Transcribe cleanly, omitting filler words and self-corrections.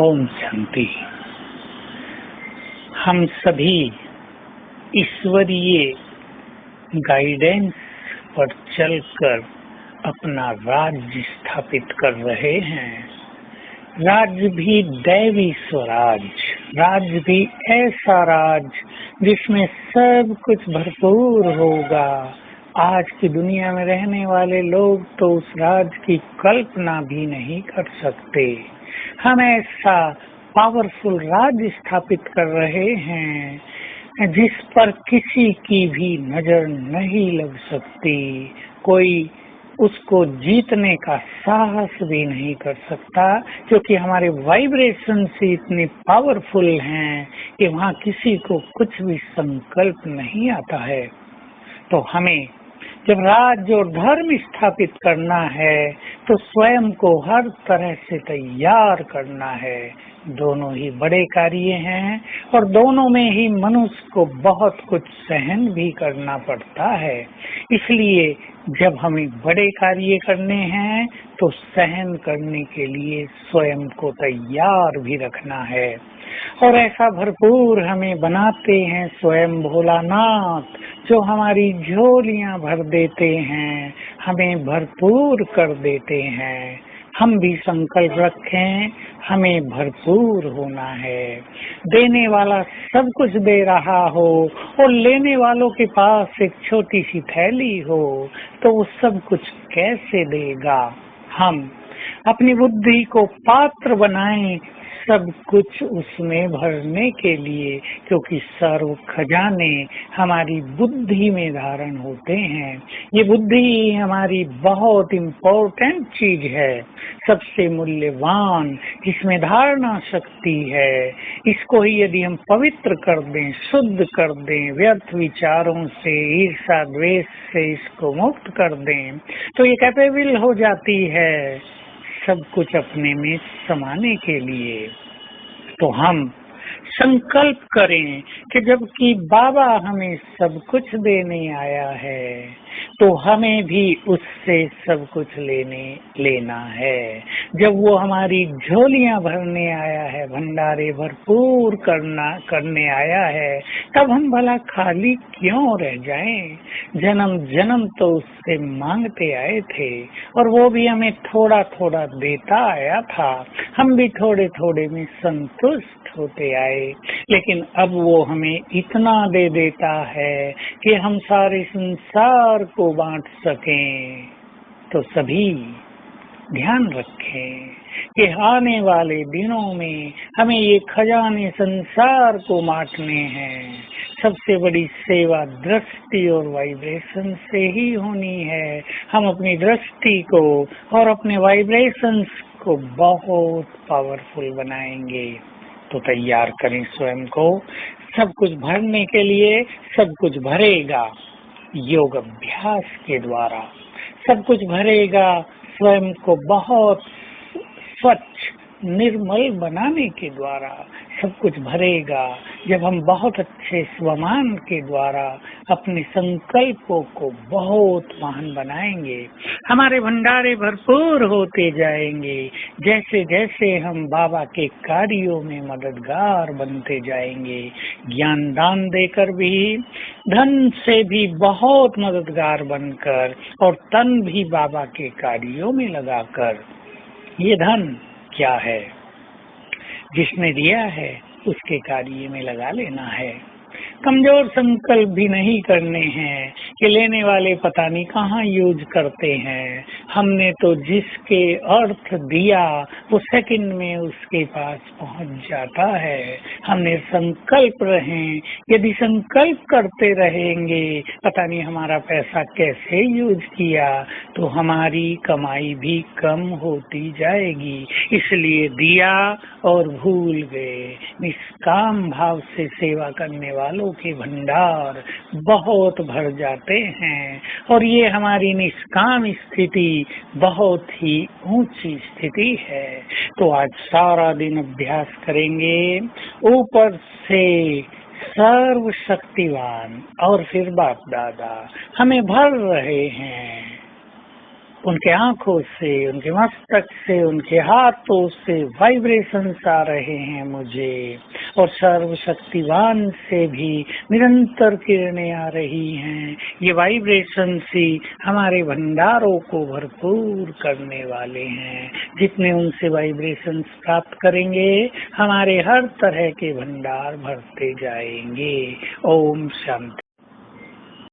ओम शांति। हम सभी ईश्वरीय गाइडेंस पर चलकर अपना राज्य स्थापित कर रहे हैं। राज्य भी दैवी स्वराज, राज्य भी ऐसा राज्य जिसमें सब कुछ भरपूर होगा। आज की दुनिया में रहने वाले लोग तो उस राज्य की कल्पना भी नहीं कर सकते। हम ऐसा पावरफुल राज्य स्थापित कर रहे हैं जिस पर किसी की भी नजर नहीं लग सकती। कोई उसको जीतने का साहस भी नहीं कर सकता, क्योंकि हमारे वाइब्रेशन से इतने पावरफुल हैं कि वहाँ किसी को कुछ भी संकल्प नहीं आता है। तो हमें जब राज्य और धर्म स्थापित करना है तो स्वयं को हर तरह से तैयार करना है। दोनों ही बड़े कार्य हैं और दोनों में ही मनुष्य को बहुत कुछ सहन भी करना पड़ता है। इसलिए जब हमें बड़े कार्य करने हैं तो सहन करने के लिए स्वयं को तैयार भी रखना है। और ऐसा भरपूर हमें बनाते हैं स्वयं भोलानाथ, जो हमारी झोलियां भर देते हैं, हमें भरपूर कर देते हैं। हम भी संकल्प रखें, हमें भरपूर होना है। देने वाला सब कुछ दे रहा हो और लेने वालों के पास एक छोटी सी थैली हो तो वो सब कुछ कैसे देगा। हम अपनी बुद्धि को पात्र बनाएं सब कुछ उसमें भरने के लिए, क्योंकि सर्व खजाने हमारी बुद्धि में धारण होते हैं। ये बुद्धि हमारी बहुत इम्पोर्टेंट चीज है, सबसे मूल्यवान, जिसमें धारणा शक्ति है। इसको ही यदि हम पवित्र कर दें, शुद्ध कर दें, व्यर्थ विचारों से, ईर्ष्या द्वेष से इसको मुक्त कर दें तो ये कैपेबल हो जाती है सब कुछ अपने में समाने के लिए। तो हम संकल्प करें कि जबकि बाबा हमें सब कुछ देने आया है तो हमें भी उससे सब कुछ लेना है। जब वो हमारी झोलियां भरने आया है, भंडारे भरपूर करने आया है, तब हम भला खाली क्यों रह जाएं। जन्म जन्म तो उससे मांगते आए थे और वो भी हमें थोड़ा थोड़ा देता आया था। हम भी थोड़े थोड़े में संतुष्ट होते आए, लेकिन अब वो हमें इतना दे देता है कि हम सारे संसार को बांट सकें। तो सभी ध्यान रखें कि आने वाले दिनों में हमें ये खजाने संसार को बांटने हैं। सबसे बड़ी सेवा दृष्टि और वाइब्रेशन से ही होनी है। हम अपनी दृष्टि को और अपने वाइब्रेशंस को बहुत पावरफुल बनाएंगे। तो तैयार करें स्वयं को सब कुछ भरने के लिए। सब कुछ भरेगा योग अभ्यास के द्वारा, सब कुछ भरेगा स्वयं को बहुत स्वच्छ निर्मल बनाने के द्वारा, सब कुछ भरेगा जब हम बहुत अच्छे स्वमान के द्वारा अपने संकल्पों को बहुत महान बनाएंगे। हमारे भंडारे भरपूर होते जाएंगे जैसे जैसे हम बाबा के कार्यों में मददगार बनते जाएंगे। ज्ञान दान देकर भी, धन से भी बहुत मददगार बनकर, और तन भी बाबा के कार्यों में लगाकर। ये धन क्या है? जिसने दिया है उसके कार्य में लगा लेना है। कमजोर संकल्प भी नहीं करने हैं कि लेने वाले पता नहीं कहाँ यूज करते हैं। हमने तो जिसके अर्थ दिया वो सेकंड में उसके पास पहुंच जाता है। हमने संकल्प रहें, यदि संकल्प करते रहेंगे पता नहीं हमारा पैसा कैसे यूज किया तो हमारी कमाई भी कम होती जाएगी। इसलिए दिया और भूल गए। निष्काम भाव से सेवा करने वालों के भंडार बहुत भर जाते हैं और ये हमारी निष्काम स्थिति बहुत ही ऊंची स्थिति है। तो आज सारा दिन अभ्यास करेंगे ऊपर से सर्वशक्तिवान और फिर बाप दादा हमें भर रहे हैं। उनके आंखों से, उनके मस्तक से, उनके हाथों से वाइब्रेशंस आ रहे हैं मुझे, और सर्वशक्तिवान से भी निरंतर किरणें आ रही हैं। ये वाइब्रेशंस ही हमारे भंडारों को भरपूर करने वाले हैं। जितने उनसे वाइब्रेशंस प्राप्त करेंगे, हमारे हर तरह के भंडार भरते जाएंगे। ओम शांति।